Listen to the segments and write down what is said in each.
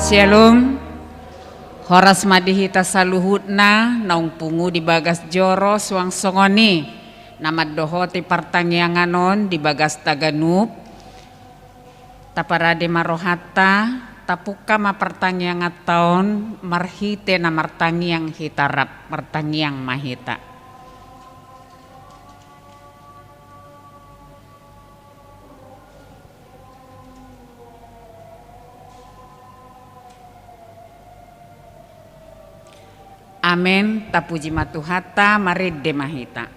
Shalom. Horas madihita saluhutna naung pungu di bagas joro suang songoni namad dohoti partangyanganon di bagas taganup taparade marohata tapuka ma partangyangat taon marhite na martangyang hitarap martangyang mahita. Amen. Tapuji matuhata maridde mahita.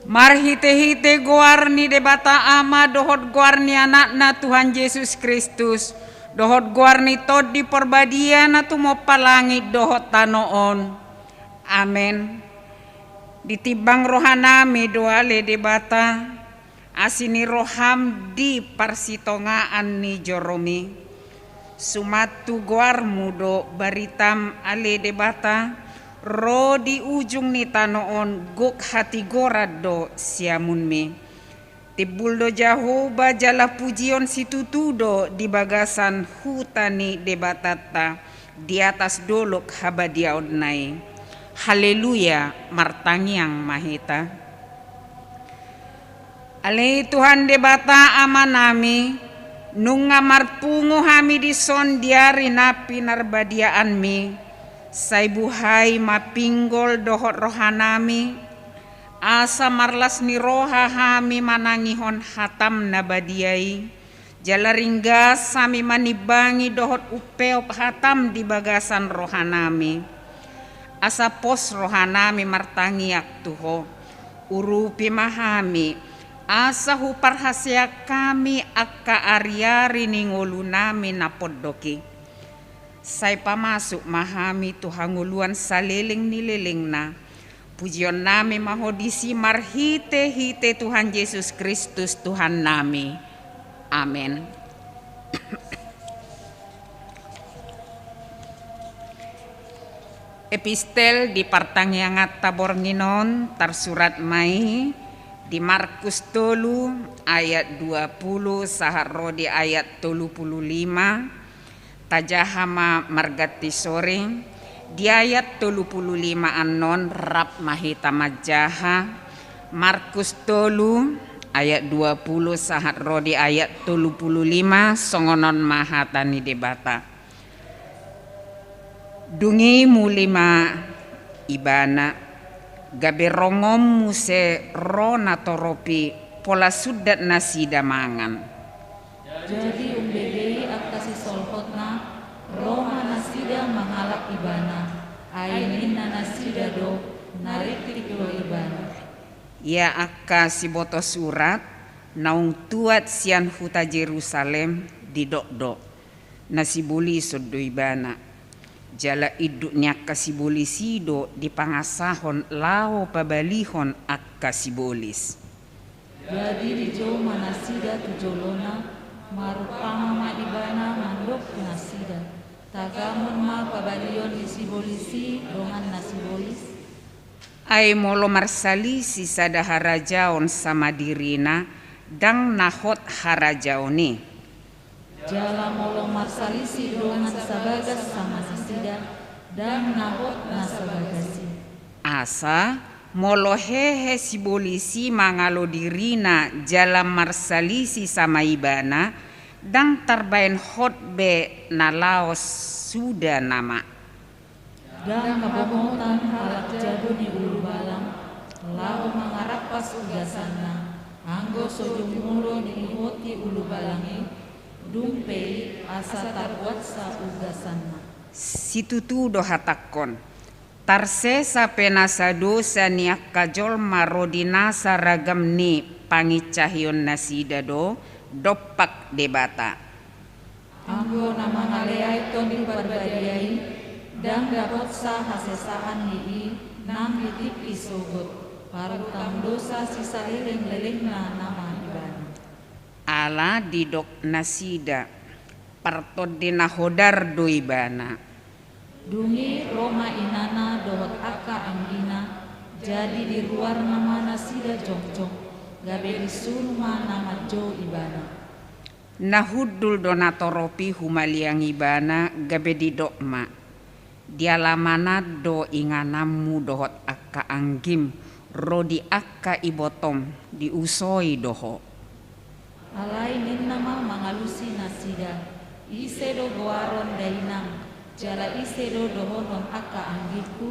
Marhite-hite goarni debata ama dohot goarni anakna Tuhan Yesus Kristus dohot goarni tod di perbadian tu mau palangit dohot tanoon. Amen. Ditibang rohanami doale debata asini roham di parsitongaan ni joromi sumatu goar mudo baritam ale debata ro di ujung ni tanoon guk hati gorado siamun me tibuldo jahu bajala pujion situtudo di bagasan hutani debatata di atas dolok habadiaon nai. Haleluya martangyang mahita. Ale Tuhan debata amanami nunga marpungo hami di son diari napi narbadiaan mi say buhay mapinggol dohot rohanami asa marlas ni roha hami manangihon hatam nabadiai jalaringgas sami manibangi dohot upeo hatam di bagasan rohanami asa pos rohanami martangiak tuho urupi mahami asa huparhasya kami akka aryari ningolunami napoddoki say pamasuk mahami tuhanguluan saliling nililing na pujion nami mahodisi marhite-hite Tuhan Yesus Kristus Tuhan nami. Amen. Epistel di partangyangat tabornginon tarsurat mai di Markus 3 ayat 20 saharro di ayat 35 tajahama margati sore di ayat 35 anon rap mahita majaha Markus 3 ayat 20 sahat rodi ayat 35 songonon mahatani debata dungi mulima ibana gabe rongom muse rona toropi pola sudat nasida mangan jadi umbedei akasi solhotna roha nasida mahalap ibana ainina nasida do nariktik lo ibana ya akasi boto surat naung tuat sian huta Jerusalem di dok-dok nasibuli soddo ibana jala iduknya kasibuli sido di pangasahon lao pabalihon ak kasibolis jadi di jo manasida tujolona marupama ma ibana mandok nasida tagamun ma pabalion isibolisi dongan nasibolis Ai molo marsalisi sada harajaon sama dirina dang nahot harajaoni jala molo marsalisi dongan sabagas sama nasida dan nahot nasabagasi asa molo hehe si bolisi mangalo dirina jalam marsalisi sama ibana dang tarbain hotbe nalaos sudah nama dan kabomotan halak jadu ni ulu balang lau mangarapas ugasana anggo sojung mulo ni ihoti ulu balangi dumpei asa tarbuat sa ugasana situtu do hatakon tarsesa penasa dosa niak kajol marodinasa ragam ni pangicahyon nasida do dopak debata anggo nama ngaleai toni barbadiai dan dapat sa hasesaan ni nang hitik isogot parutang dosa sisa leleng na nama ibana ala didok nasida partod dinahodar do ibana dungi Roma inana dohot aka anggina jadi di luar nama nasida jongcong gabe disurma nama jo ibana nahudul donatoropi humaliang ibana gabe didokma dialamana do inganamu dohot aka anggim rodi aka ibotom diusoi doho alai nin nama mangalusi nasida ise do goaron dainang jala ise do dohonon aka anggiku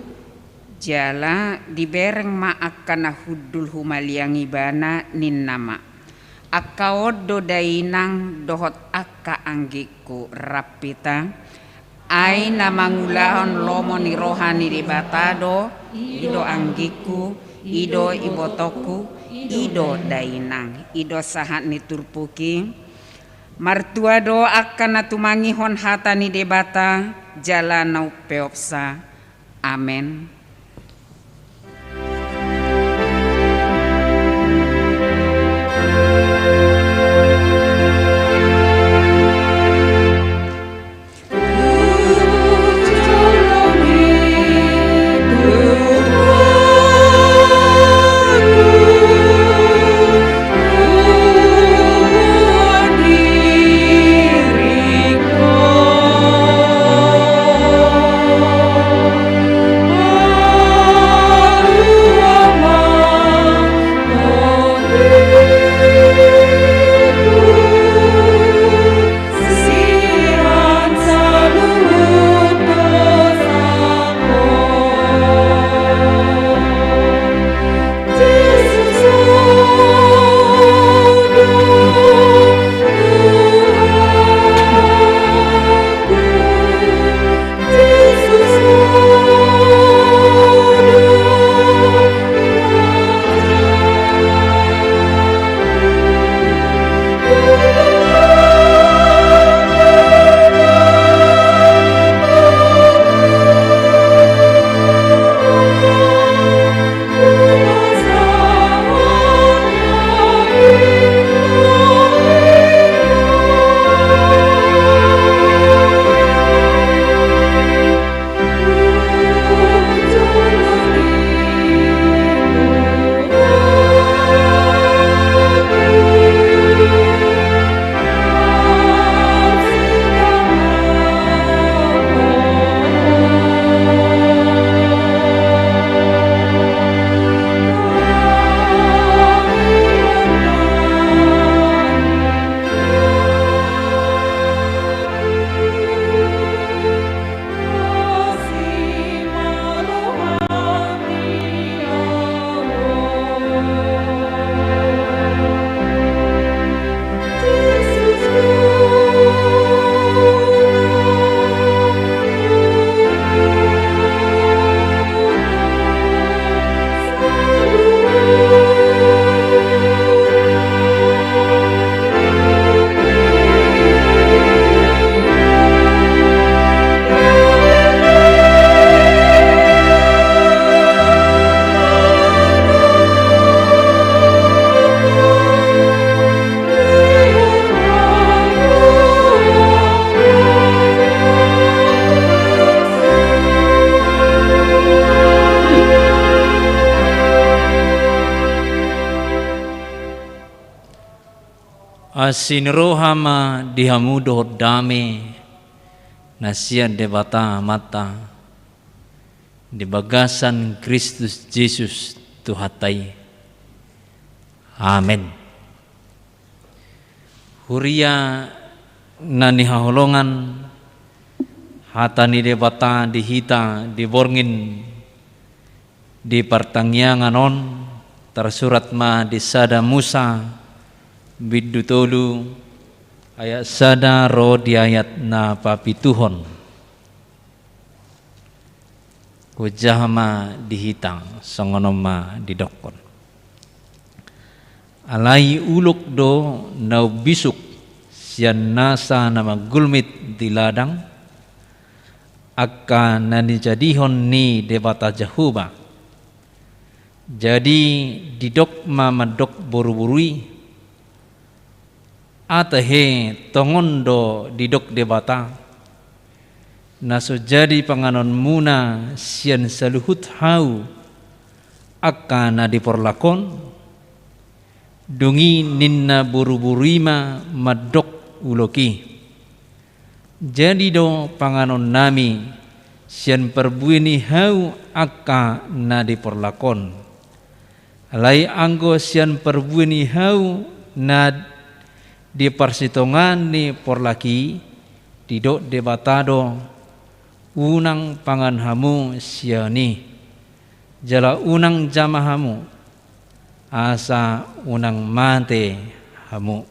jala dibereng ma aka nahudul humaliang ibana nin nama aka odo dainang dohot aka anggiku rapita ai namangulahon lomo ni rohani di batado ido anggiku ido ibotoku ido dainang ido sahat ni turpuki martua do akan natumangihon hata ni debata jala nau peopsa amen Oh Asinrohama dihamudo dame nasian debata mata di bagasan Kristus Yesus Tuhatai. Amin. Huria nani haholongan hatani debata dihita diborngin di pertangyangan on tersurat ma di sada Musa bidutolu ayat sada ro di ayat na papituhon kujahma dihitang songonoma didokon alai uluk do nau bisuk sian nasa nama gulmit di ladang akan nani jadihon ni debata jahuba jadi didok madok buru-burui atahe tongondo didok debata naso jadi panganon muna sian saluhut hau akan diporlakon dungi ninna buru-burima madok uloki jadi do panganon nami sian perbuini hau akka na diporlakon alai anggo sian perbuini hau na di persitongan ni porlaki didok debatado unang pangan hamu siani jala unang jamahamu asa unang mate hamu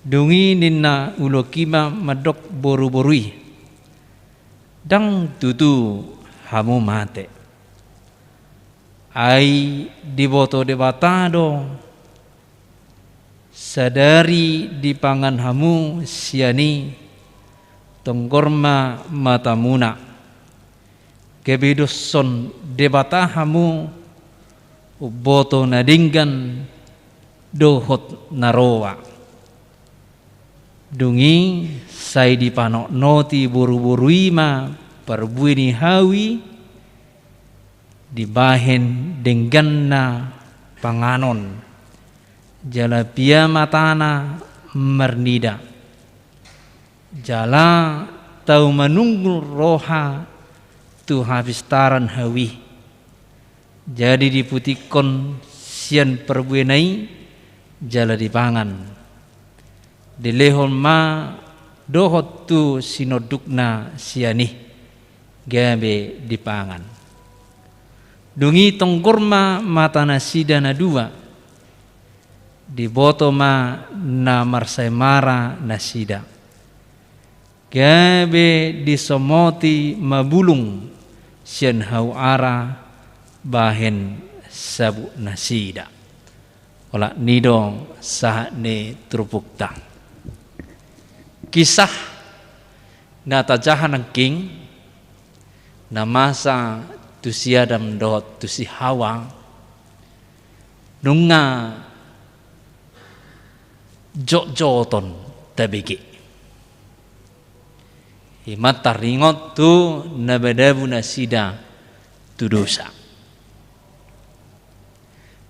dungi ninna ulokima madok boru-borui dang tutu hamu mate ai diboto debatado sadari di pangan hamu siani tonggorma matamuna kebedoson debata hamu uboto nadinggan dohot narowa dungi sai di panok noti buru-buruima perbuini hawi dibahen dengganna panganon jala pia matana mernida jala tau menunggu roha tu habistaran hawi jadi diputikon sian perbuenai jala dipangan dilehon ma dohot tu sinodukna siani gabe dipangan dungi tonggorma matana sidana dua di botoma na marsaimara nasida gabe disomoti mabulung sian hau ara bahen sabu nasida ola nidong sah ne trupukta kisah na tajahan ang king na masa tu siadam dot tu si hawa nunga joton tabiki himat taringot tu nabadabu nasida tu dosa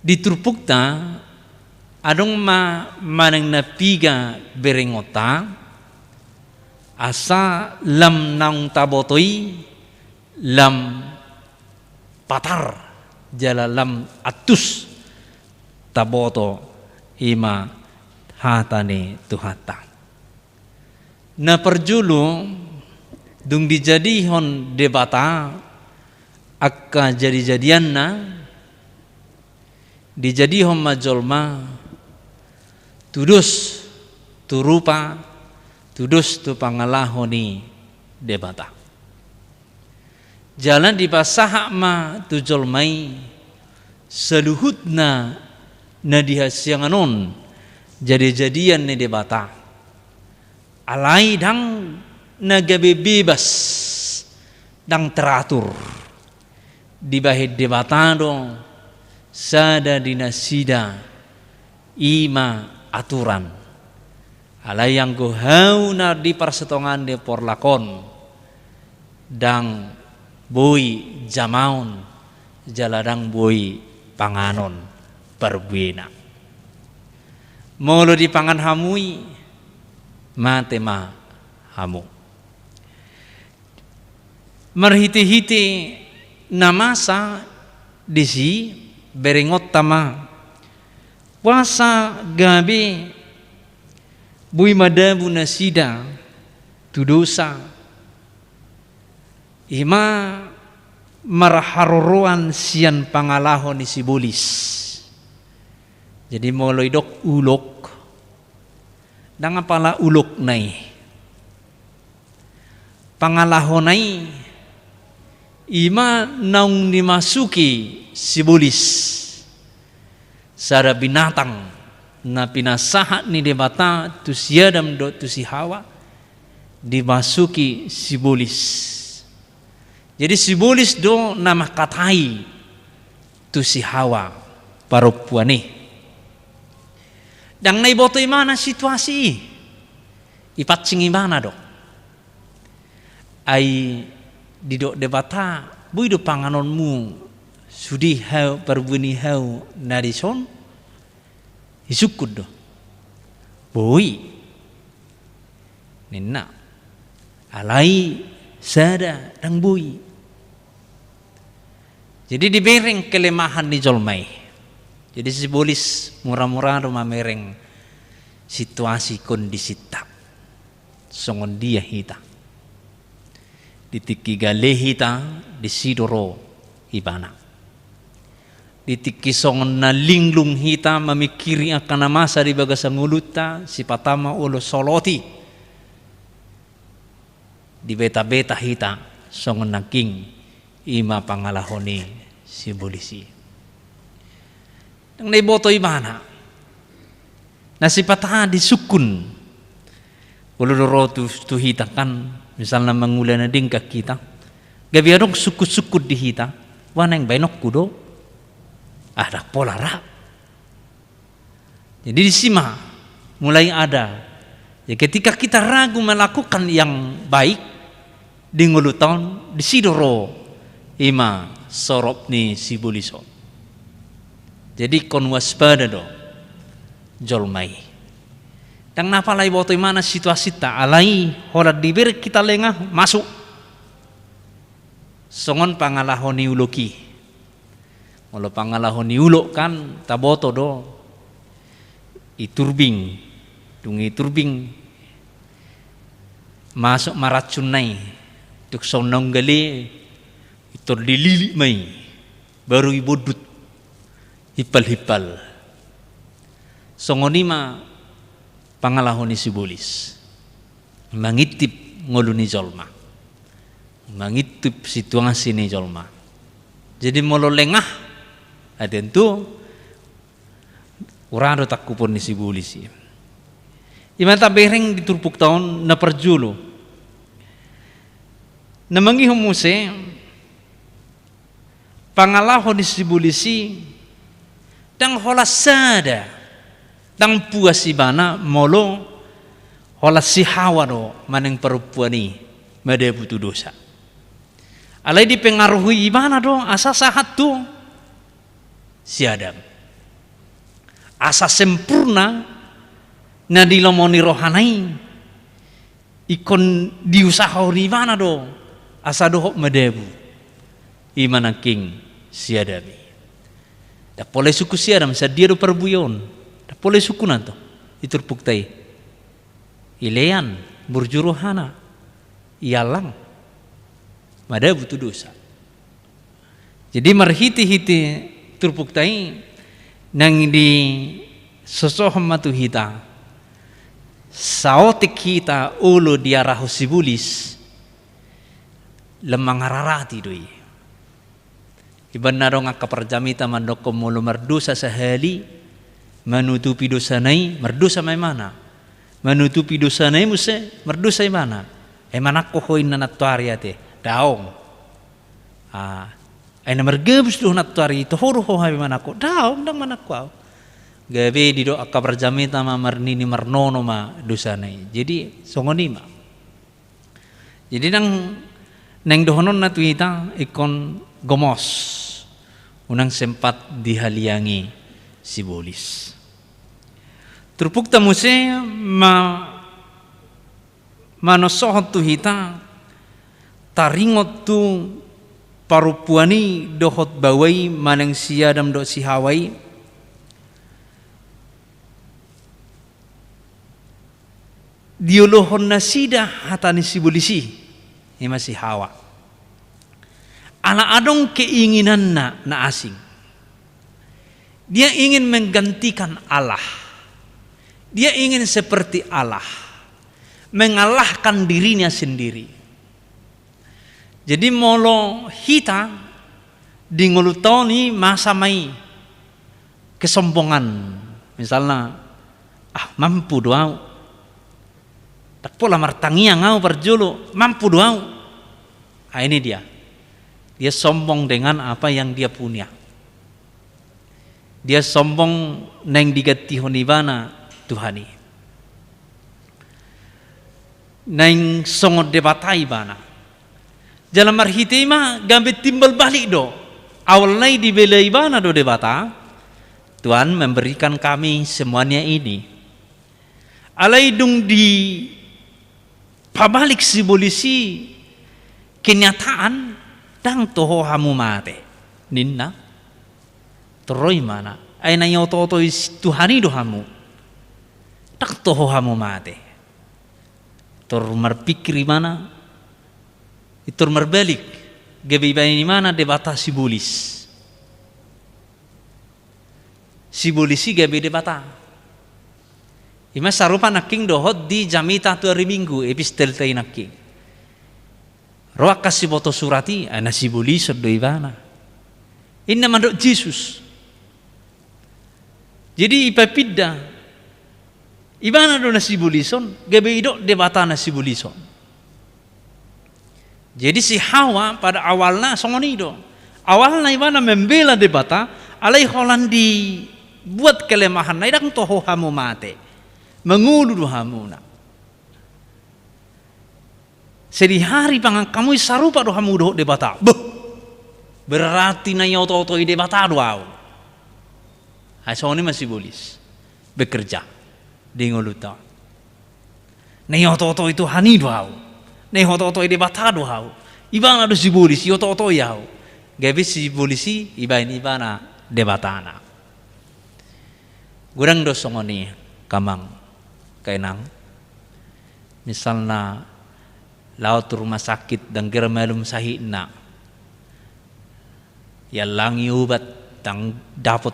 diturpukta adong manang napiga berengota asa lam nang tabotoi lam patar jala lam atus taboto ima hatane tuhata na perjulu dung dijadihon debata akka jadi-jadianna dijadihon majolma tudus turupa tudus tu pangalahoni debata jalan di pasahak ma tujolmai seluhutna na dihasianganon jadi-jadian ni debata alai dang nagabe bebas dang teratur di bahid debata dong sada dinasida ima aturan alai yang gohau na di persetongan de porlakon dang boi jamaun jaladang boi panganon perbuena molo dipangan hamui mate ma hamu. Merhiti-hiti namasa disi berengot tama puasa gabi bui madabu nasida tu dosa ima maraharuruan sian pangalahon isi bolis. Jadi moloidok ulok dang pala ulok nai pangalahonai ima naung dimasuki si bolis sada binatang na pinasahat ni debata tu si Adam do tu si Hawa dimasuki si bolis. Jadi si bolis do nama katai tu si Hawa perempuan ni. Dang nai boto imana situasi ipatcing imana do ai didok debata bui do panganonmu sudi hau perbuni hau narison isukud do bui nina alai sada dang bui. Jadi dibereng kelemahan di jolmai. Jadi si bolis murah-murah rumah mereng situasi kondisi tak songon dia hita ditiki gale hita disidoro ibana ditiki songon na linglung hita memikiri akan masa di bagasan nguluta si patama ulo soloti di beta-beta hita songon naking ima pangalahoni si bolisi. Nang naiboto ibana nasipata di sukun uluro tu hita kan misalnya mengulana dingka kita gabiarong sukut-sukut di hita wanang bainok kudo ada pola rap. Jadi di sima mulai ada ya ketika kita ragu melakukan yang baik di ngulutan di sidoro ima sorop ni si buliso. Jadi kon waspada do jolmai. Tang napa lai boto mana situasi ta alai holat diberi kita lengah masuk. Songon pangalahoni uloki. Molo pangalahoni ulok kan taboto do iturbing. Dungi turbing masuk maracun nai. Tuk sonong gali itor dilili mai baru ibodut hipal-hipal songonima pangalahoni si bolis mangitip ngoluni jolma mangitip situasi ni jolma. Jadi molo lengah adentu urado takupon ni si bolis imata bereng diturpuk tahun na perjulo na mangihumuse pangalahoni si bolisi dang hola sada dang puas ibana molo hola si Hawa do maneng perempuan ni made butuh dosa alai dipengaruhi ibana do asa sahat do si Adam asa sempurna na dilomoni rohanai ikon diusahauri ibana do asa do madebu imana king si Adam. Da pole suku siaram sa dia do perbuyon. Da pole suku nanto itur puktai. Ilean burjuruhana ialang. Mada butuh dosa. Jadi marhiti-hiti tur puktai nang di sosoham matu hita. Saotik hita ulo diarahu sibulis lemang hararati doi. Iban narong akaparjamita mandoko mulu merdosa sehali menutupi dosa nai merdosa mai mana menutupi dosa nai muse merdosa mana mana ko hoin na natwari ate daong ay na mergebus do natwari to horo ho hay mana ko daong dang mana ko gabe di do akaparjamita ma marnini marnono ma dosa nai jadi songonima jadi nang dohonon na tuita ikon gomos unang sempat dihaliangi si bolis Terpuk tamu se manosohot tu hita taringot tu parupuani dohot bawai manang siadam do si hawai diolohon nasida hatani si bulisi ima si hawa ala adong keinginan na asing. Dia ingin menggantikan Allah. Dia ingin seperti Allah, mengalahkan dirinya sendiri. Jadi molo hita di ngulutoni masa mai kesombongan. Misalnya, mampu doang. Tak pola martangia ngau berjulu, mampu doang. Ini dia. Dia sombong dengan apa yang dia punya. Dia sombong neng digati honibana Tuhani. Neng songot debatai bana. Jalan marhitima gambe timbal balik do. Awal nai dibelai bana do debata. Tuhan memberikan kami semuanya ini. Alai dung di pabalik si polisi kenyataan dang toho hamu mate. Ninna teroi mana? Aina yoto Tuhani do hamu. Tak toho hamu mate. Tor marpikir mana? Itor marbalik. Gabi ini mana debata si bulis. Si bulisi gabi debata. Ima sarupa naking dohot di jamita tu hari Minggu epistel tay naking. Roak kasih foto surati ana si bulis do ibana. Inna mandok Yesus. Jadi ipapidda ibana do nasi bulison, gabe idok debata nasi bulison. Jadi si Hawa pada awalnya songoni do. Awalnya ibana membela debata, alai Holandi buat kelemahan na idang toho hamu mate. Mengulu hamuna. Sedi hari pangang kamu sarupa do hamu do debata. Berarti na yoto-oto debata do au. Songoni masih bulis. Bekerja. Dingoluta. Nei oto-oto itu hani doau. Nei oto-oto ide batado hau. Ibana do si polisi oto-oto yau. Gabe si polisi ibana debatana. Gurang do songoni kamang kainang. Misalna laut rumah sakit dan germelum sahina. Ya langi ubat tang dapat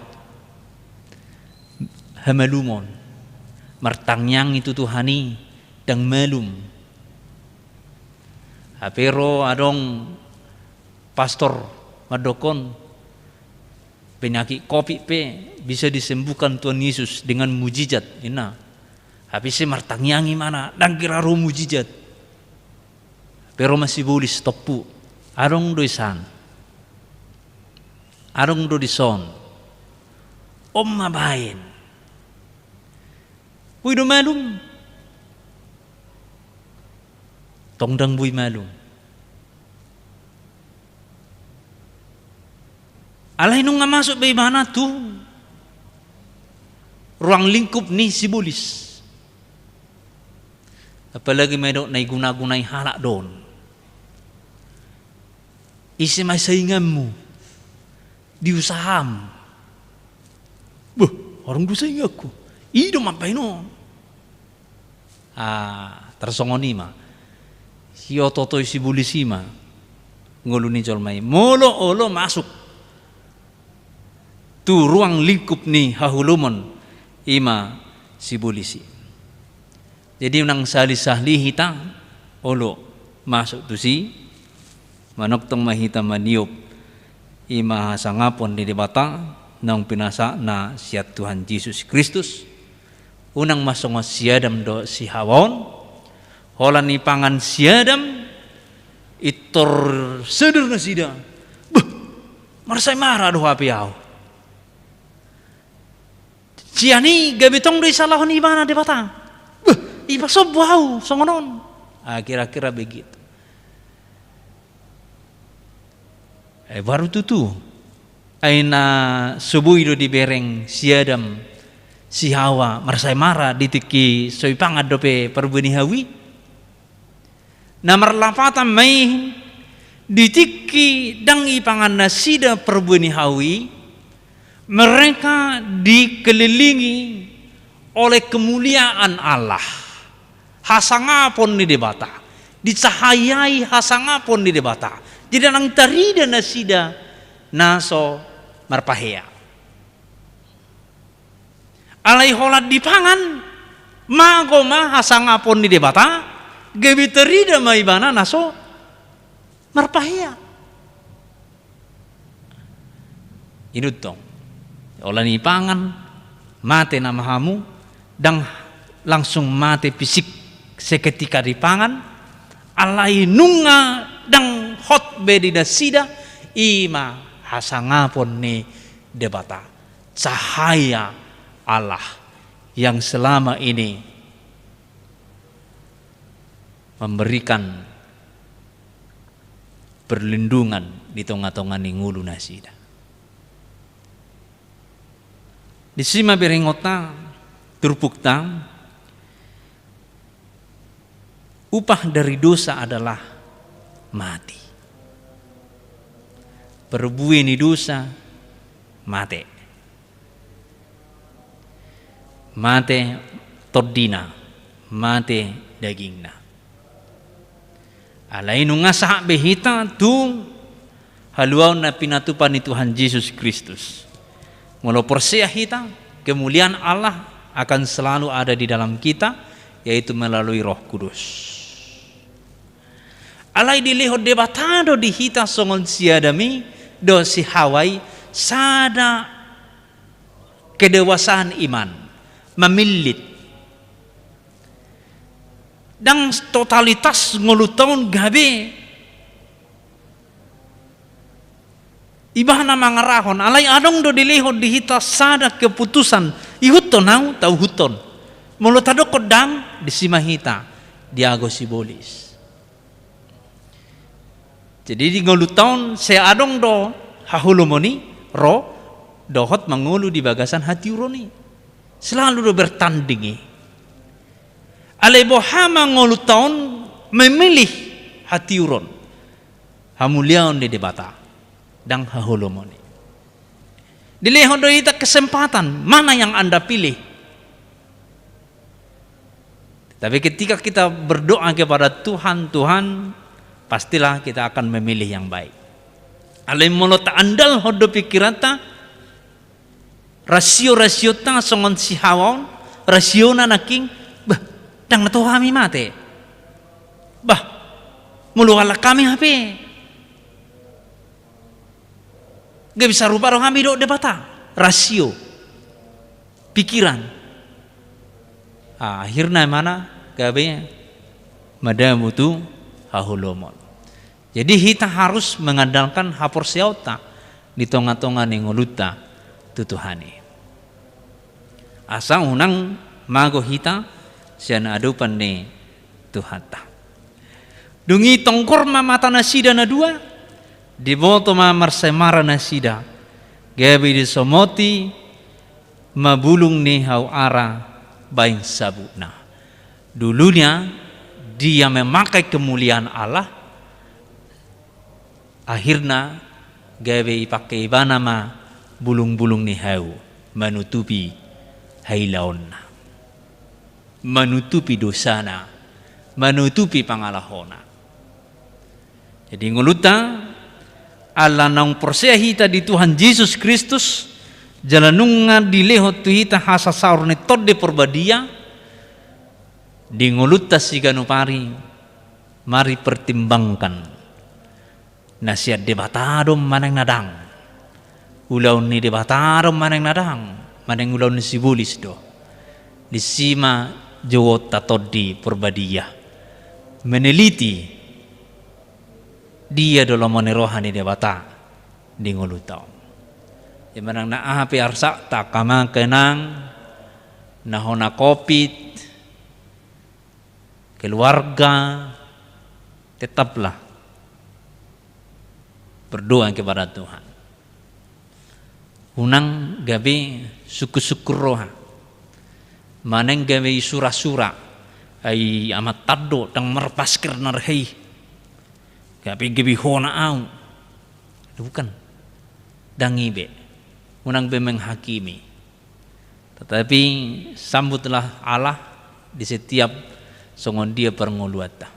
hamelumon. Martangyang itu Tuhani dan melum. Pero adong pastor madokon penyakit kopi pe bisa disembuhkan Tuhan Yesus dengan mujizat. Ina. Tapi si martangyangi mana dan kira roh mujizat. Pero masih boleh stopu. Adong doisan. Adong do dison. Om mabain. Bui do malum. Tongdang bui malum. Alay nung nga masuk ba ibana tu ruang lingkup ni si bulis. Apalagi may do na guna-gunay halak doon. Isi may sainganmu. Diusaham. Orang do saing aku. Ido mampay no. Tersongoni ma. Si ototoy si bulisi ma. Nguluni jolmay. Molo-olo masuk. Tu ruang lingkup ni hahulumon. Ima si bulisi. Jadi nang sali-sahli hitang. Olo masuk tu si. Manoktong mahita maniup. Ima hasangapon di debata. Nang pinasa na siat Tuhan Yesus Kristus. Unang masong siadam do si hawon. Holan ni pangan siadam. Itor seder na sida. Marsay marah do hapi yaw. Siani gabitong do isalahon ibana di bata. Iba sobaw songonon. Kira-kira begitu. Baru tutu. Aina subuh do dibereng siadam si Hawa merasa marah ditiki soipang adope perbuni hawi namar lapata mai ditiki dang ipangan nasida perbuni hawi mereka dikelilingi oleh kemuliaan Allah hasangapon ni debata dicahayai hasangapon di debata tidak nang tarida nasida naso marpahea alai holat di pangan magoma hasangapon di debata gebi tarida maibana naso marpahea inut dong olah ni pangan mate nama hamu dan langsung mate fisik seketika di pangan alai nunga dang hot bedi dasida ima hasangapon ni debata cahaya Allah yang selama ini memberikan perlindungan di tengah-tengah ngulu nasida di sima beringota turpukta upah dari dosa adalah mati. Perbuini dosa mate. Mate todina, mate dagingna. Alai nungasah behita tu haluau na pinatupan ni Tuhan Yesus Kristus. Mula persea hita kemuliaan Allah akan selalu ada di dalam kita yaitu melalui Roh Kudus. Alai dilihat debatado di hita songon siadami do si Hawai sada kedewasaan iman memilit dan totalitas ngulutaun gabe ibahna mangarahon alai adong do dilihat di hita sada keputusan ihuton nau tau huton mulutado kodang di simahita diago sibolis. Jadi di ngulu tahun saya adong do hahulumoni ro dohot mengulu di bagasan hati uroni selalu do bertandingi alai bohama ngulu tahun memilih hati uron hamuliaon di debata dan hahulumoni dilihat do kita kesempatan mana yang Anda pilih tapi ketika kita berdoa kepada Tuhan pastilah kita akan memilih yang baik. Alai mulut andal hodo pikirata rasio ta songon si Hawaon rasio na naking bah dang nato kami mate bah mulu ala kami hape gak bisa rupa orang kami do debata rasio pikiran akhirnya mana gabe madamu tu hahulomon. Jadi kita harus mengandalkan hapor seota di tengah-tengah nguluta tutuhani. Asa unang mago hita siana adupan ni tuhata. Dungi tongkor mata nasida na dua di boto marsemara nasida. Gabi di somoti mabulung ni hau ara bain sabuna. Dulunya dia memakai kemuliaan Allah akhirnya gawe pakai ibana ma bulung-bulung ni hau menutupi hailaonna menutupi dosana menutupi pangalahona jadi nguluta Allah nang persea hita di Tuhan Yesus Kristus jalanunga dilehot tu hita hasa saur ni todde perbadia di nguluta siganupari mari pertimbangkan nasihat debatadom maneng nadang ulaun ni debatadom maneng nadang maneng ulaun ni sibulis do di sima jawota todi perbadia meneliti dia dalam menerohani debata di ngulutau di manang na api arsa tak kama kenang nahona kopit keluarga tetaplah berdoa kepada Tuhan. Unang gabi syukur-syukur roha maneng gawe sura-sura ay amat taddo tang merpasker narhei gapi gabi hona au bukan dangibe unang be menghakimi, tetapi sambutlah Allah di setiap songon dia perngoluata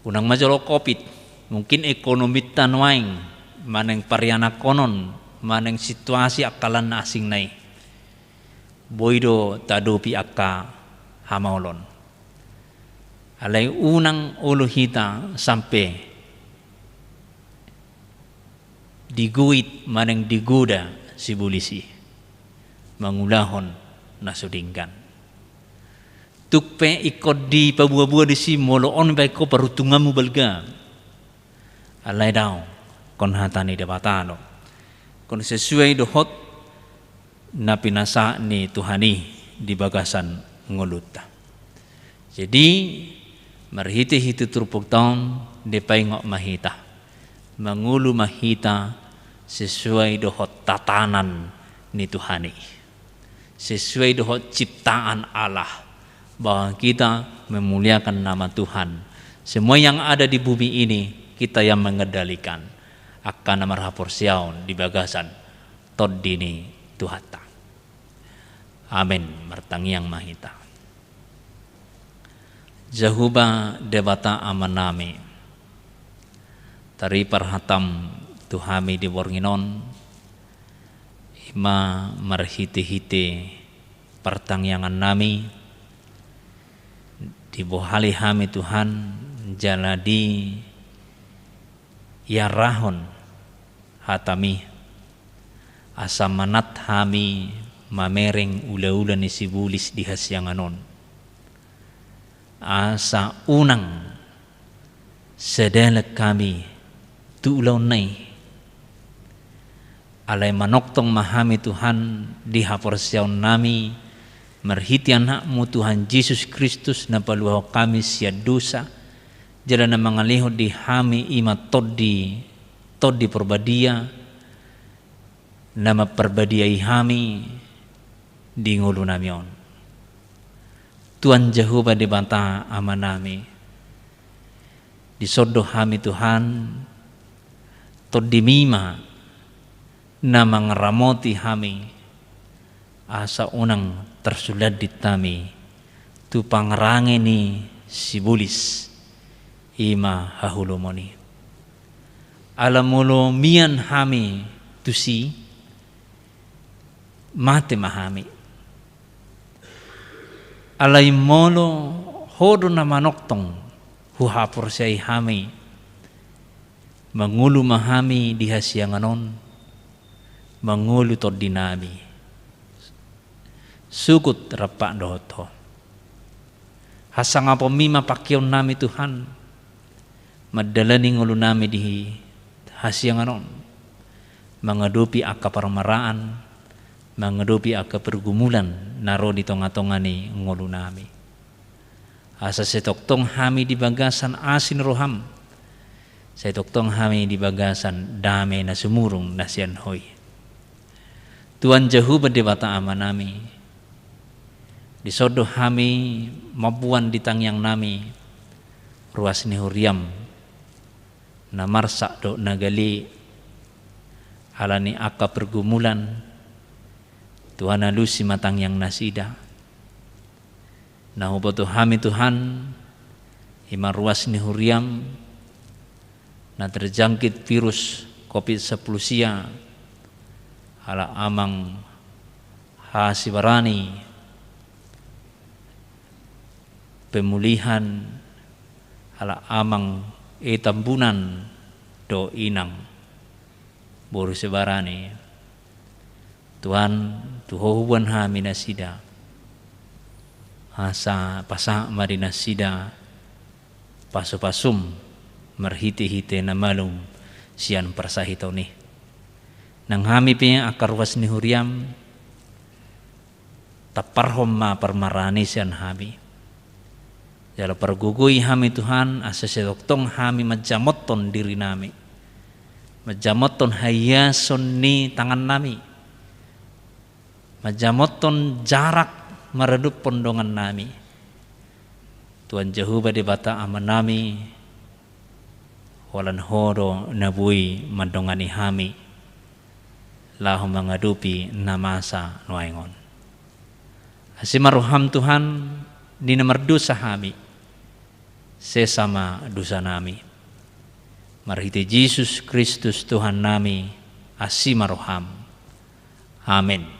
unang majolo kopit mungkin ekonomi tanwaing maneng pariana konon maneng situasi akalan asing nai boido tadopi akka hamaolon alai unang ulu hita sampai diguit maneng digoda si bulisi mangulahon nasudingkan tukpe ikut di pabua-bua di si moloon baik ko parutungamu balga alai daw kon hatani debatano kon sesuai dohot na pinasa ni Tuhani di bagasan ngoluta. Jadi marhiti hitu turpuk taon depai ngok mahita mangulu mahita sesuai dohot tatanan ni Tuhani, sesuai dohot ciptaan Allah bahwa kita memuliakan nama Tuhan. Semua yang ada di bumi ini kita yang mengendalikan akan nama raporsiaun di bagasan toddini Tuhata. Amin martangiang mahita. Jahuba debata amanami tari parhatam Tuhami di Bornginon ima marhite-hite pertangyangan nami di bohali hami Tuhan jaladi yarahon hatami asamanat hami mamereng ula-ula ni sibulis di hasyanganon asa unang sedelek kami tu ulaw nay alay manoktong mahami Tuhan di haporsyaon nami marhiti anakmu Tuhan Yesus Kristus na paluhaw kami siya dosa jala na mga lihod di hami ima toddi perbadia na maperbadiay hami di ngulo namion Tuhan Jehovah di banta ama nami di sodo hami Tuhan toddi mima na mangramoti hami asa unang tersulat di tami tu pangrange ni sibulis ima hahulomoni alamulo mian hami tusi mate mahami alay molo hodo na manoktong huhapor siya hami mangulu mahami di hasyanganon mangulu to dinami sukut rapak doto hasang apa mima pakyaw nami Tuhan madalani ngulu nami di hasyanganon mangadupi akka parmaraan mangadupi akka pergumulan naro di tonga-tongani ngulu nami asa setoktong hami di bagasan asin roham setoktong hami di bagasan dame na sumurung na siyan hoy Tuhan Jehovah debata ama nami di sodo hami mabuan di tangyang nami ruas ni huriam na marsak do nagali alani akka pergumulan Tuhan alusi matangyang nasida na huboto hami Tuhan ima ruas ni huriam na terjangkit virus COVID-19 sia ala amang hasibarani pemulihan ala amang etambunan do inang boru sebarani Tuhan tuhohuan hami nasida asa pasa marina sida pasu-pasum marhiti-hiti na malum siyan persahitaw ni nang hami piya akarwas ni huriam taparhom ma parmarani siyan hami jala perguguy hami Tuhan asa sedoktong hami majamoton diri nami majamoton hayason ni tangan nami majamoton jarak meredup pondongan nami. Tuhan Jehovah di bata aman nami, walan horo nabui mandongani hami, lahu mengadupi namasa nuaingon. Asimaruham Tuhan di nomor dosa hami, sesama dosa nami. Marhiti Yesus Kristus Tuhan nami, asimaruham. Amin.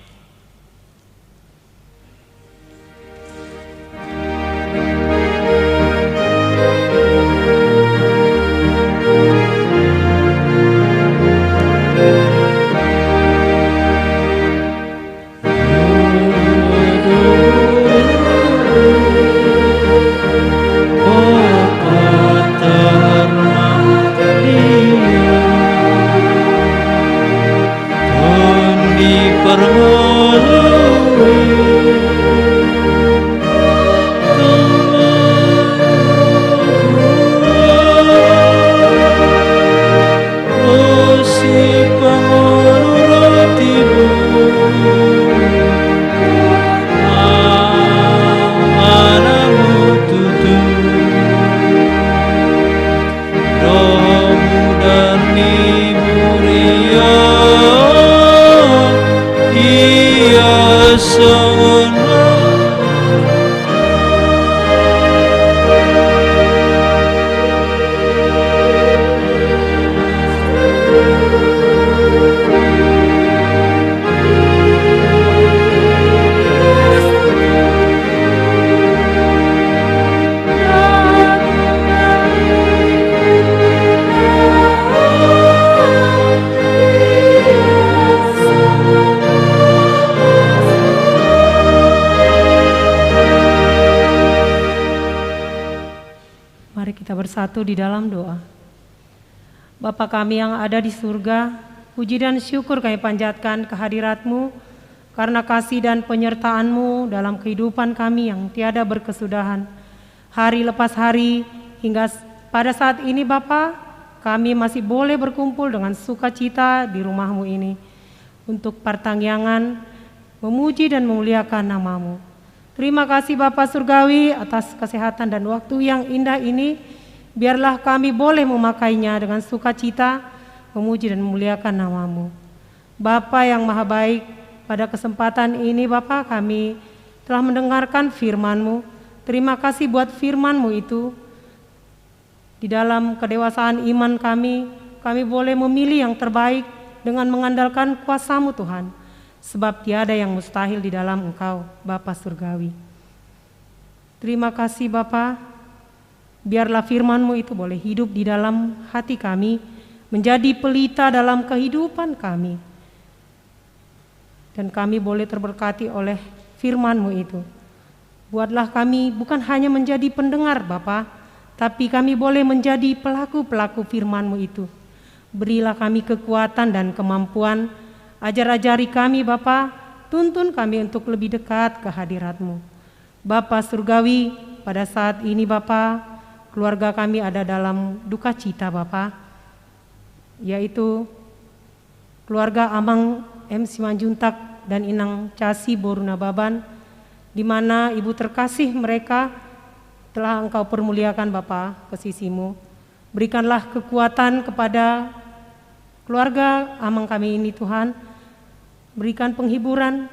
Bersatu di dalam doa. Bapa kami yang ada di surga, puji dan syukur kami panjatkan kehadirat-Mu karena kasih dan penyertaan-Mu dalam kehidupan kami yang tiada berkesudahan. Hari lepas hari hingga pada saat ini Bapa, kami masih boleh berkumpul dengan sukacita di rumah-Mu ini untuk pertanggiangan memuji dan memuliakan nama-Mu. Terima kasih Bapa Surgawi atas kesehatan dan waktu yang indah ini. Biarlah kami boleh memakainya dengan sukacita, memuji dan memuliakan nama-Mu. Bapa yang maha baik, pada kesempatan ini Bapa kami telah mendengarkan firman-Mu. Terima kasih buat firman-Mu itu. Di dalam kedewasaan iman kami boleh memilih yang terbaik dengan mengandalkan kuasa-Mu Tuhan. Sebab tiada yang mustahil di dalam Engkau, Bapa Surgawi. Terima kasih Bapa. Biarlah firman-Mu itu boleh hidup di dalam hati kami, menjadi pelita dalam kehidupan kami. Dan kami boleh terberkati oleh firman-Mu itu. Buatlah kami bukan hanya menjadi pendengar Bapa, tapi kami boleh menjadi pelaku-pelaku firman-Mu itu. Berilah kami kekuatan dan kemampuan, ajar-ajari kami Bapa, tuntun kami untuk lebih dekat ke hadirat-Mu. Bapa Surgawi, pada saat ini Bapa, keluarga kami ada dalam duka cita Bapa, yaitu keluarga Amang M. Simanjuntak dan Inang Casi Boruna Baban, di mana ibu terkasih mereka telah Engkau permuliakan Bapa ke sisi-Mu. Berikanlah kekuatan kepada keluarga Amang kami ini Tuhan, berikan penghiburan,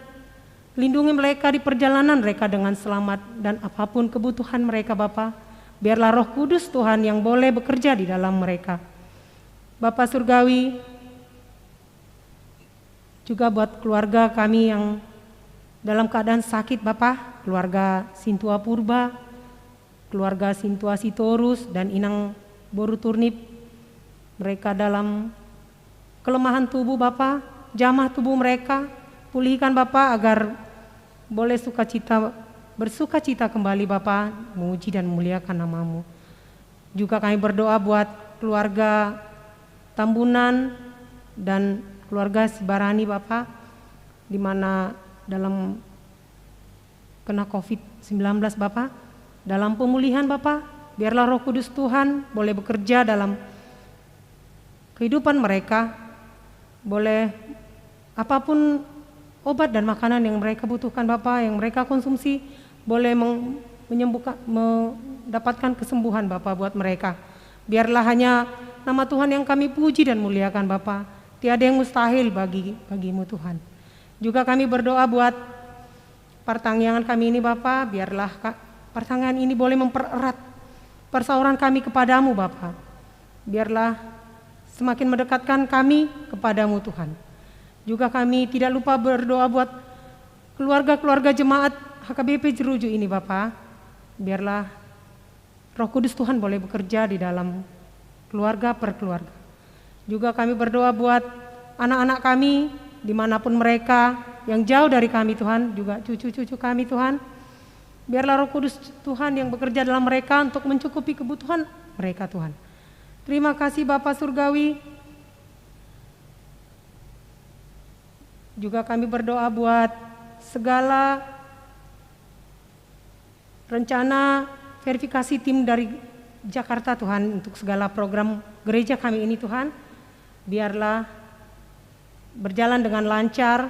lindungi mereka di perjalanan mereka dengan selamat dan apapun kebutuhan mereka Bapa. Biarlah Roh Kudus Tuhan yang boleh bekerja di dalam mereka. Bapa Surgawi, juga buat keluarga kami yang dalam keadaan sakit Bapa, keluarga Sintua Purba, keluarga Sintua Sitorus dan Inang Boru Turnip, mereka dalam kelemahan tubuh Bapa, jamah tubuh mereka, pulihkan Bapa agar boleh bersukacita kembali Bapa, memuji dan memuliakan nama-Mu. Juga kami berdoa buat keluarga Tambunan dan keluarga Sibarani Bapa, di mana dalam kena COVID-19 Bapa, dalam pemulihan Bapa, biarlah Roh Kudus Tuhan boleh bekerja dalam kehidupan mereka, boleh apapun obat dan makanan yang mereka butuhkan Bapa, yang mereka konsumsi boleh mendapatkan kesembuhan Bapa buat mereka. Biarlah hanya nama Tuhan yang kami puji dan muliakan Bapa. Tiada yang mustahil bagimu Tuhan. Juga kami berdoa buat pertanggungan kami ini Bapa, biarlah pertanggungan ini boleh mempererat persaudaraan kami kepadamu Bapa. Biarlah semakin mendekatkan kami kepadamu Tuhan. Juga kami tidak lupa berdoa buat keluarga-keluarga jemaat HKBP Jeruju ini Bapa. Biarlah Roh Kudus Tuhan boleh bekerja di dalam keluarga per keluarga. Juga kami berdoa buat anak-anak kami dimanapun mereka, yang jauh dari kami Tuhan, juga cucu-cucu kami Tuhan. Biarlah Roh Kudus Tuhan yang bekerja dalam mereka untuk mencukupi kebutuhan mereka Tuhan. Terima kasih Bapa Surgawi. Juga kami berdoa buat segala rencana verifikasi tim dari Jakarta Tuhan untuk segala program gereja kami ini Tuhan. Biarlah berjalan dengan lancar,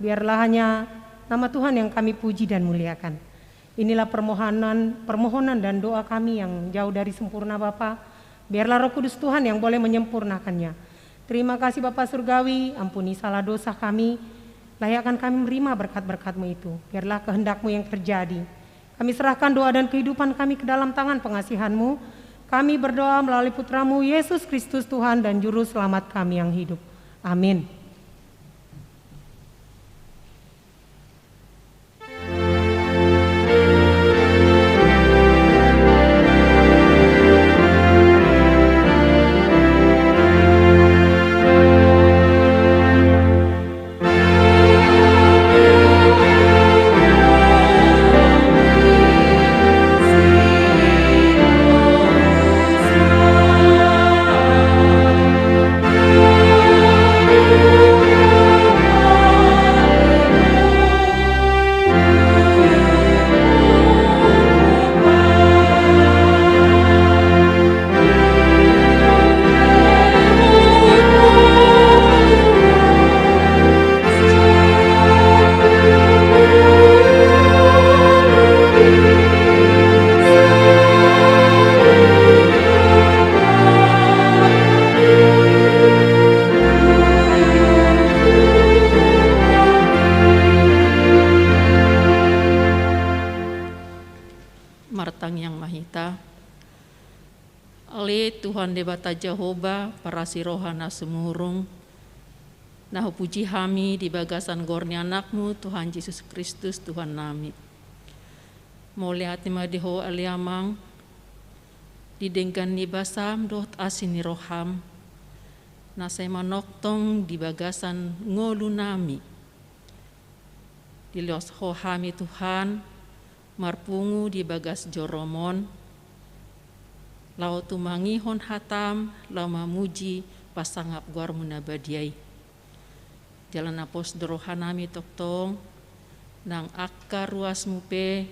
biarlah hanya nama Tuhan yang kami puji dan muliakan. Inilah permohonan dan doa kami yang jauh dari sempurna Bapa. Biarlah Roh Kudus Tuhan yang boleh menyempurnakannya. Terima kasih Bapa Surgawi, ampuni salah dosa kami, layakkan kami menerima berkat-berkat-Mu itu. Biarlah kehendak-Mu yang terjadi. Kami serahkan doa dan kehidupan kami ke dalam tangan pengasihan-Mu. Kami berdoa melalui Putra-Mu Yesus Kristus Tuhan dan Juru Selamat kami yang hidup. Amin. Tuhan debata Jehovah parasi rohana semurung. Nah puji kami di bagasan gorni anakmu Tuhan Yesus Kristus Tuhan nami. Molihat madiho aliamang didenggan ni basam dot asini roham. Nasay manoktong di bagasan ngolu nami. Dilios ho kami Tuhan marpungu di bagas joromon. Lau tumangihon hatam, lau mamuji pasangap guar munabadiai. Jalan apos dorohanami toktong, nang akka ruas mupe,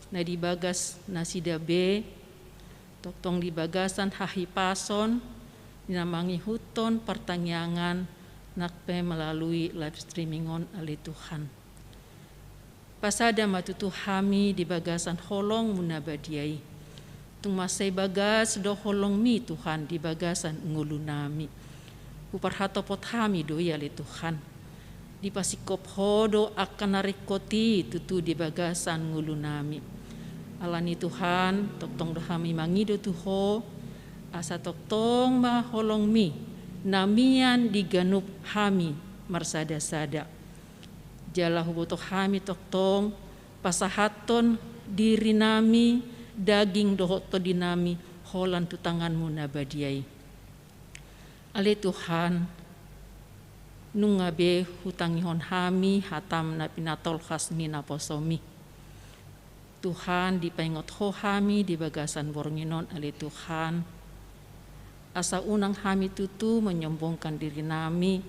na di bagas nasida be, toktong di bagasan hahipason, dinamangi huton pertangyangan, nakpe melalui live streamingon ali Tuhan. Pasada matutu kami di bagasan holong munabadiai. Masay bagas do holong mi Tuhan di bagasan ngulu nami. Uparhatopot kami do yali Tuhan. Di pasikop hodo akan narikoti tutu di bagasan ngulu nami. Alani Tuhan toktong do kami mangido tuho asa toktong ma holong mi namian di ganup kami marsada-sada. Jala huboto kami toktong pasahaton diri nami daging dohoto dinami holan tu tanganmu nabadiai. Ale Tuhan nungabe hutangihon hami hatam na pinatol khasni na posomi. Tuhan dipaingot ho hami di bagasan bornginon ale Tuhan. Asa unang hami tutu menyombongkan diri nami.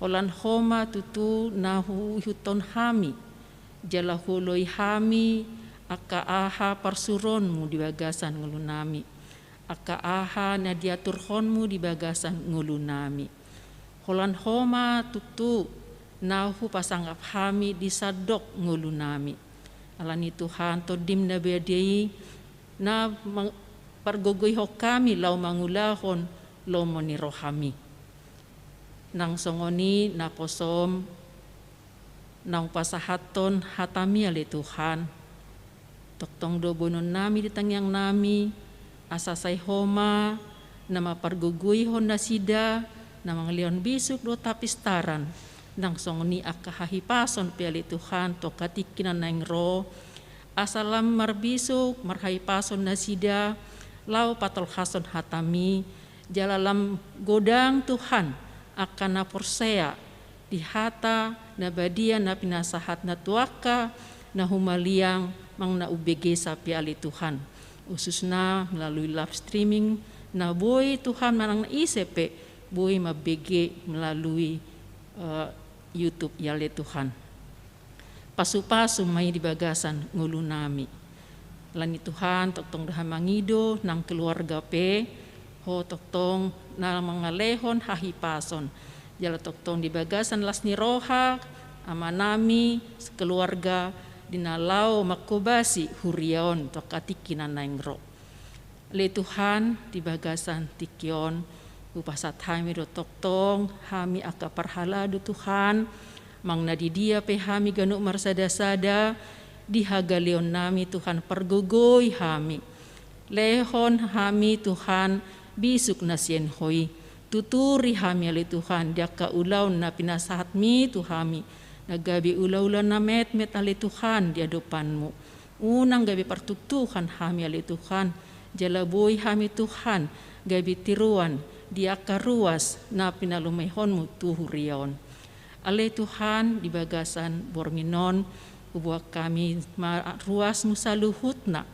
Holan homa tutu nahu huton hami. Jala huloi hami aka aha parsuronmu di bagasan ngulunami. Aka aha na diaturhonmu di bagasan ngulunami. Holan homa tutu nahu pasangap hami disadok ngulu nami. Alani Tuhan to dim na bediai na pargogoy ho kami lau mangulahon lomo ni rohami. Nang songoni na posom nang pasahaton hatami ali Tuhan. Toktong do bonon nami di tangyang nami asasay homa na maparguguy hon na sida na mga leon bisuk do tapistaran nang songoni akahahipason piali Tuhan to katikinan na ro asalam marbisuk marhahipason na sida lau patolhason hatami jalalam godang Tuhan akan na porsea di hata na badia na pinasahat na tuaka na humaliang mang na ubege sa piali Tuhan usus na melalui live streaming na boy Tuhan manang naisepe boy mabege melalui YouTube yale Tuhan pasu-pasu may dibagasan ngulu nami lani Tuhan toktong daha mangido nang keluarga pe ho toktong na mga lehon hahipason jala toktong dibagasan lasni roha ama nami keluarga dinalau makobasi hurion to katikinan naingro le Tuhan dibagasan tikion upasat hami do toktong hami aka parhala do Tuhan mang nadidia pe hami ganuk marsada-sada dihaga leon nami Tuhan pergogoy hami lehon hami Tuhan bisuk nasien hoi tuturi hami ali Tuhan dia ka ulaw na pinasahat mi Tuhami nagabi ulaw-ulaw na met ali Tuhan di hadapanmu unang gabi partuktuhan hami ali Tuhan jalaboy hami Tuhan gabi tiruan dia ka ruas na pinalumehonmu tuhurion ali Tuhan di bagasan bornginon ubuak kami ruas musaluhutna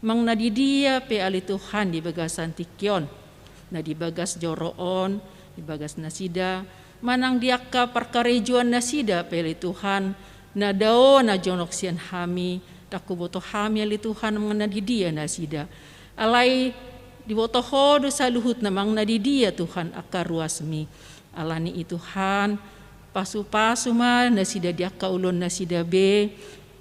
mang nadidia pe ali Tuhan di bagasan tikyon na dibagas joroon, dibagas nasida, manang diaka perkarejuan nasida peli Tuhan, na dao na jonok sian hami, takuboto hami ali Tuhan mga nadidia nasida. Alay diboto hodo sa luhut namang nadidia Tuhan akaruasmi. Alani itu Tuhan, pasu-pasu man nasida diaka ulon nasida be,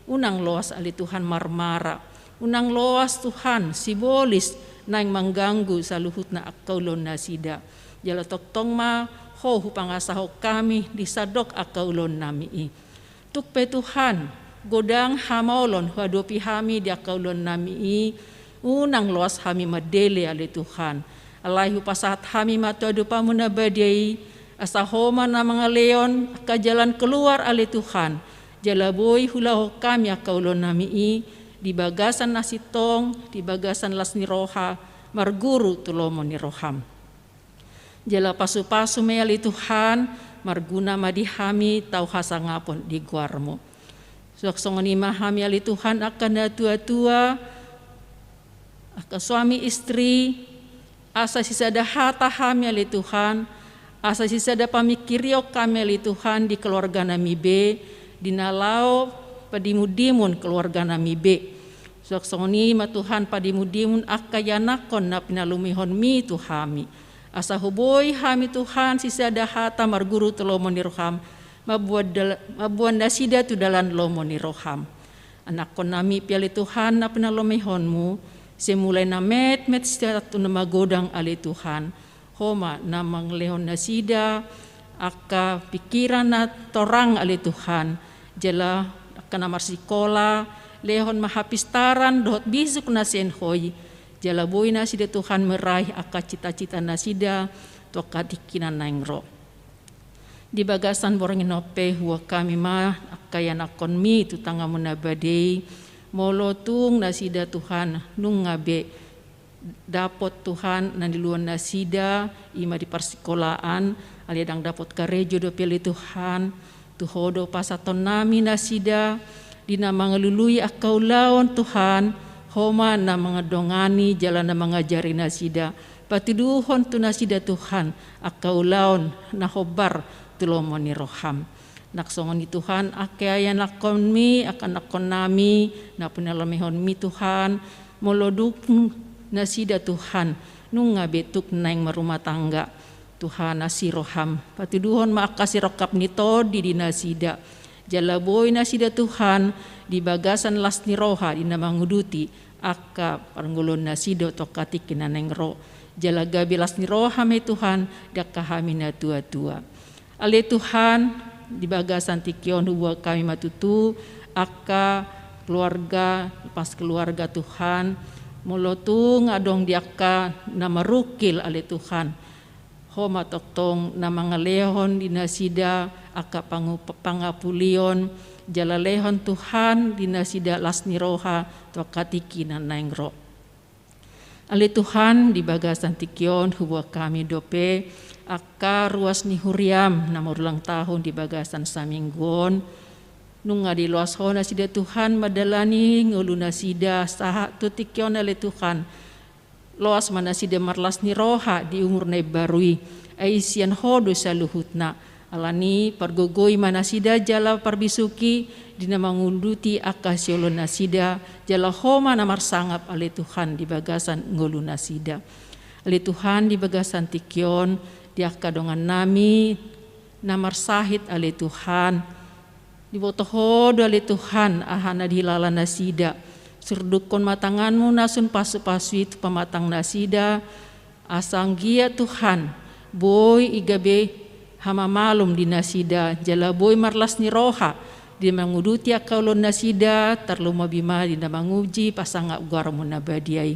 unang loas ali Tuhan marmara, unang loas Tuhan sibolis, nang mengganggu sa luhut na akaulon na sida. Jala toktong ma ho pangasaho kami disadok akaulon nami. Tukpe Tuhan godang hamaulon hadopi hami di akaulon nami. Unang loas hami madele ali Tuhan. Alaihu pasat hami matuadu pamuna badai asahoma na mga leon akajalan keluar ali Tuhan. Jala boy hulaho kami akaulon nami. Di bagasan nasitong, di bagasan lasni roha, marguru tulomo ni roham. Jala pasu-pasu mayali Tuhan, marguna madihami tau hasangapon di guarmo. Suaksongoni mahami ali Tuhan akan na tua-tua, akan suami istri, asa sisada hata hami ali Tuhan, asa sisada pamikiriok kami ali Tuhan di keluarga nami be, dinalau padimudimun keluarga nami be. Suaksoni matuhan padimudimun akayanakon na pinalumihon mi Tuhami. Asa huboy hami Tuhan sisada hata marguru tulomo ni roham. Mabuan nasida tu dalan lomo ni roham. Anakon nami piali Tuhan na pinalumihonmu. Semulai na met sida tu na magodang ali Tuhan. Homa na manglehon nasida aka pikiran na torang ali Tuhan. Jala kana marsikola lehon mahapistaran dohot bisuk na senhoy jalaboy na sida Tuhan meraih aka cita-cita na sida to katikinan naingro di bagasan bornginope huwa kami ma akayanakon mi tutanga munabadei molotung na sida Tuhan nung ngabe dapot Tuhan nandiluan na sida ima di persikolaan aliadang dapot karejo do pili Tuhan tuhodo pasaton nami nasida dina mga luluy akaw laon Tuhan homa na mga dongani jalan na mga jari nasida patiduhon tu nasida Tuhan akaw laon na hobar tulomo ni roham naksongon ni Tuhan akayan nakon mi akan nakon nami na punalamihon mi Tuhan moloduk nasida Tuhan nung ngabetuk naing marumah tangga Tuhan asiroham patuduhon maakasi rokap nito di dinasida jalaboy nasida Tuhan di bagasan las ni roha di namanguduti akka parangulon nasido tokati kinanengro jalaga bilas ni roha me Tuhan dakahami na tua-tua ale Tuhan di bagasan tikion huwa kami matutu akka keluarga pas keluarga Tuhan molotung adong diaka nama rukil ale Tuhan homa toktong nama ngalehon dinasida aka pangapulion jalalehon Tuhan dinasida lasni roha tokatiki nanaingro ale Tuhan di bagasan tikion huwa kami dope aka ruas ni huriam nama ulang tahun di bagasan saminggon nunga di luas hona sida Tuhan madalani nguluna sida saha tutikyon ale Tuhan loas mana sida marlas ni roha di umur na barui ay sian hodo sa luhutna alani pargogoy mana sida jala parbisuki di namangunduti akasyolon na sida jala homa na marsangap ale Tuhan di bagasan nguluna sida ale Tuhan di bagasan tikyon di akadongan nami na marsahit ale Tuhan di botohodo ale Tuhan ahana dilala nasida serdukon matanganmu nasun pasu-pasu itu pematang nasida asanggia Tuhan boy igabe hama malum di nasida jala boy marlas ni roha di manguduti akaulon nasida terluma bima di namanguji pasangak guarmu nabadiai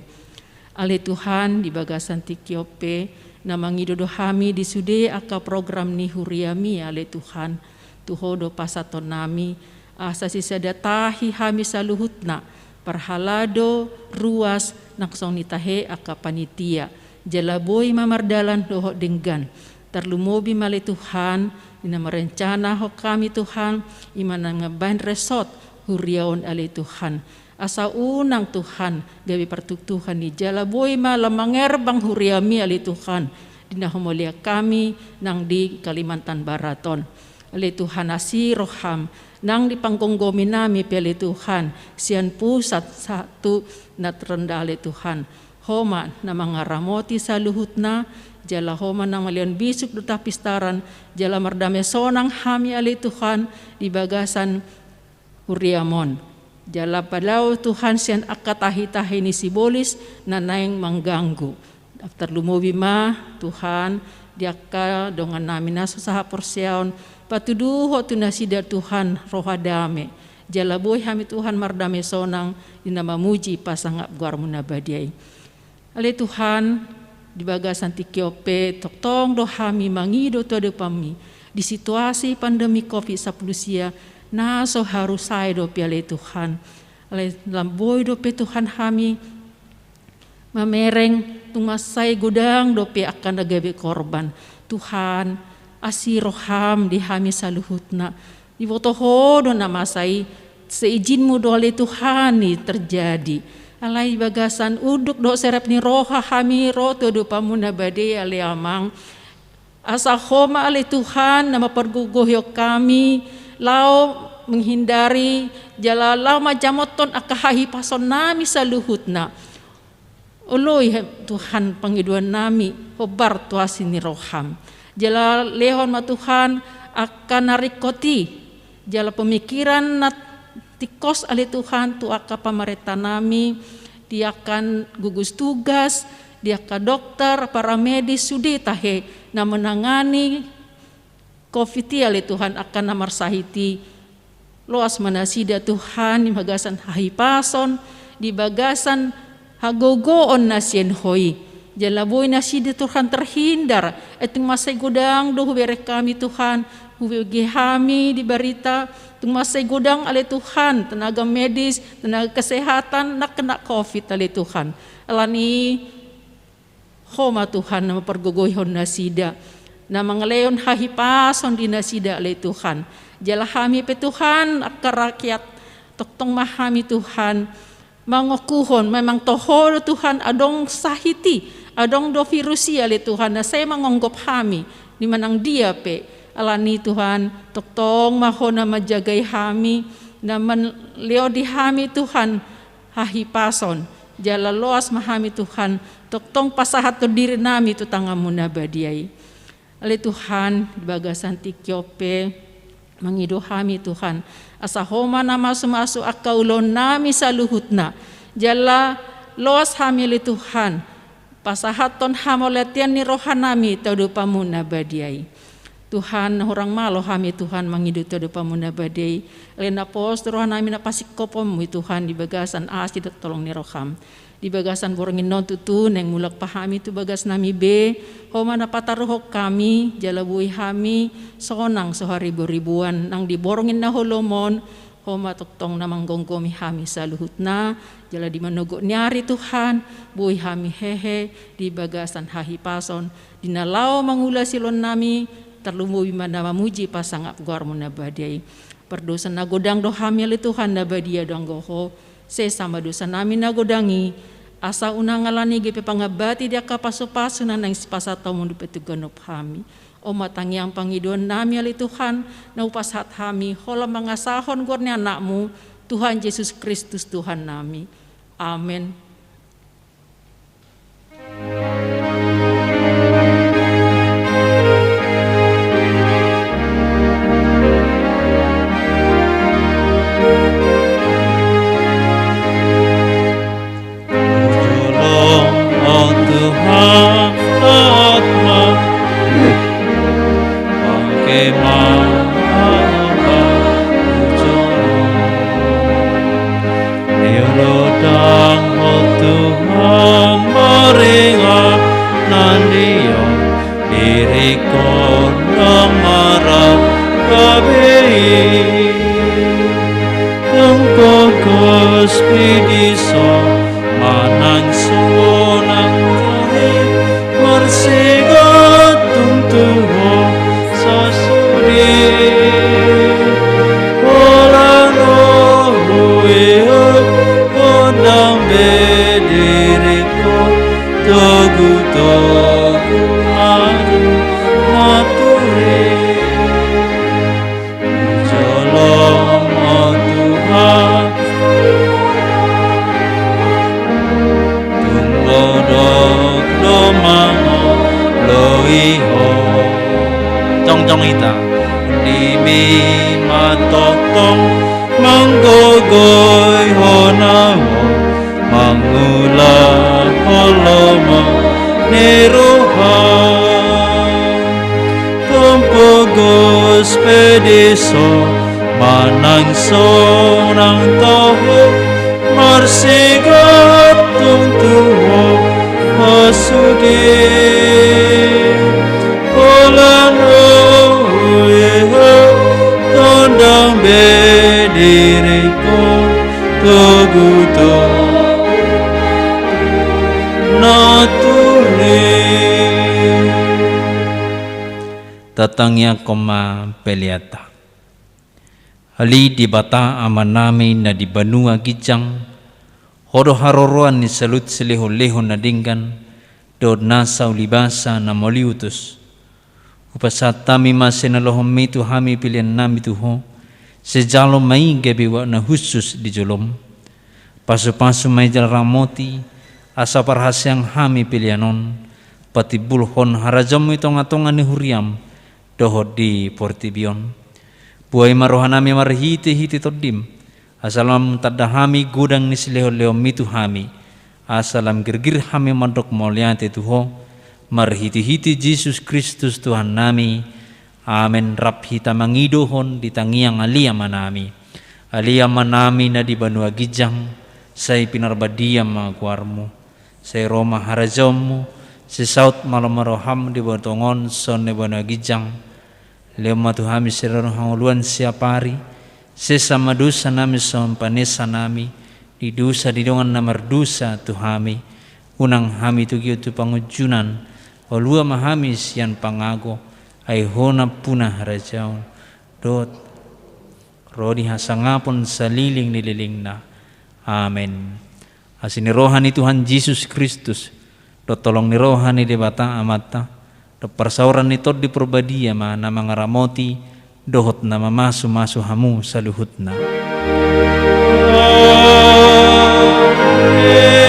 ale Tuhan di bagasan tikiope namangidodo hami di sude aka program ni huriami ale Tuhan tuhodo pasaton nami asa sisada tahi hami saluhutna parhalado ruas naksong nitahe aka panitia jalaboy mamardalan doho denggan terlumobi male Tuhan ina merencana ho kami Tuhan imana ngeban resort huriaon ale Tuhan asa unang Tuhan gawi pertuktuhan ni jalaboy malamanger bang huriami ale Tuhan dina homolia kami nang di Kalimantan Baraton ale Tuhan asiroham nang dipangkonggomi nami pele Tuhan sian pusat satu nat rendah ale Tuhan homa na mangaramoti sa luhutna jala homa nang malian bisuk duta pistaran jala mardame sonang hami ale Tuhan di bagasan huriamon jala palau Tuhan sian akatahi-tahi ni sibolis na naing mangganggu daftar lumobi ma Tuhan diaka dongan namin naso saha porsiaon patuduho tu nasida Tuhan roha dame jalaboy hami Tuhan mardame sonang dina mamuji pasangap guarmu nabadiai ale Tuhan di bagasan tikiope toktong do hami mangido to de pami di situasi pandemi COVID-19 naso harus sai do piale Tuhan ale lamboy do pe Tuhan hami mamereng tumasay gudang do pe akan nagabe korban Tuhan asiroham di hami saluhutna di botohodo namasai seijinmu do ale Tuhan ni terjadi alai bagasan uduk do serap ni roha hami roto do pamuna bade ale amang asa homa ale Tuhan nama pergugohyo kami lau menghindari jala lau majamoton akahahi pason nami saluhutna Oloy Tuhan pangiduan nami hobar tuasi ni roham jala lehon ma Tuhan akan narikoti jala pemikiran nat tikos ale Tuhan tu aka pamareta nami dia akan gugus tugas dia ka dokter para medis sudi tahe na menangani COVID ale Tuhan akan namarsahiti loas manasida Tuhan di bagasan hahipason di bagasan hagogoon na sien hoy jalaboy na sida Tuhan terhindar eting masay gudang do huwere kami Tuhan huwege hami di barita tung masay gudang ale Tuhan tenaga medis tenaga kesehatan nak kena COVID ale Tuhan alani homa Tuhan na mapergogoyhon na sida na mangaleon hahipason di nasida ale Tuhan jala hami pe Tuhan akarakyat toktong mahami Tuhan mangokuhon memang toho Tuhan adong sahiti adong do virusia le Tuhan na saya mangonggop hami di manang dia pe alani Tuhan toktong mahon na majagay hami na leo di hami Tuhan hahipason jala loas mahami Tuhan toktong pasahat to diri nami tu tangamu na badiai oleh Tuhan di bagasan tikyope mengido kami Tuhan asa homa nama sumasu akaulon nami saluhutna jala loas kami oleh Tuhan pasahaton hamoletian ni rohanami taudu pamuna badiai Tuhan orang malo kami Tuhan menghidup taudu pamuna badiai lena pos rohanami na pasikopom Tuhan di bagasan asi tolong ni roham di bagasan borongin non tutu neng mulak pahami tu bagas nami be homa na pataruhok kami jalabui kami sonang soharibu-ribuan nang diborongin na holomon homa toktong na manggonggomi kami saluhutna jala di manogo nyari Tuhan bui kami hehe di bagasan hahipason dinalao mangula silon nami terlumui mana mamuji pasangap guar munabadiai perdosa nagodang dohami ali Tuhan nabadia donggoho sesama dosa nami nagodangi asa unangalani gepe pangabati dia kapaso-paso na nang sipasataw mundo petuganop kami o matangi ang Panginoon nami ali Tuhan na upasat kami hola mga sahon guar ni anakmu Tuhan Yesus Kristus Tuhan nami amen. Tatangnya koma peliata hali di bata amanami na di banua gijang hodo haroroan ni salut seleho-leho na dinggan do nasa ulibasa na moliutus upasatami masenalohom mitu hami pilihan nami tuho sejalo mai gebi wa na khusus di jolom pasu-pasu mai jal ramoti asa parhasyang hami pilihanon patibulhon harajamu itonga-tonga ni huriam dohod di portibion buai marohanami marhiti-hiti todim asalam tadahami gudang ni sileho-leho mitu hami asalam girgir hami mandok moliante tuho marhiti-hiti Yesus Kristus Tuhan nami amen. Rap hita mangidohon di tangiang alia manami na di banua gijang say pinarbadiam magwarmu say Roma harajommu si saut malamaroham di botongon son ne banua gijang lema tuhami serano hanguluan siapari sesama dosa nami son panesa nami di dosa di dongan namar dosa tuhami unang hami tu gitu pangujunan olua mahami sian pangago ay hona punah rajaun dot rodi hasangapon saliling nililing na amen. Asini rohani Tuhan Yesus Kristus do tolong ni rohani di bata amata do persauran ni tod di perbadia mana mangaramoti dohot na mamasu-masu hamu saluhutna. Amen.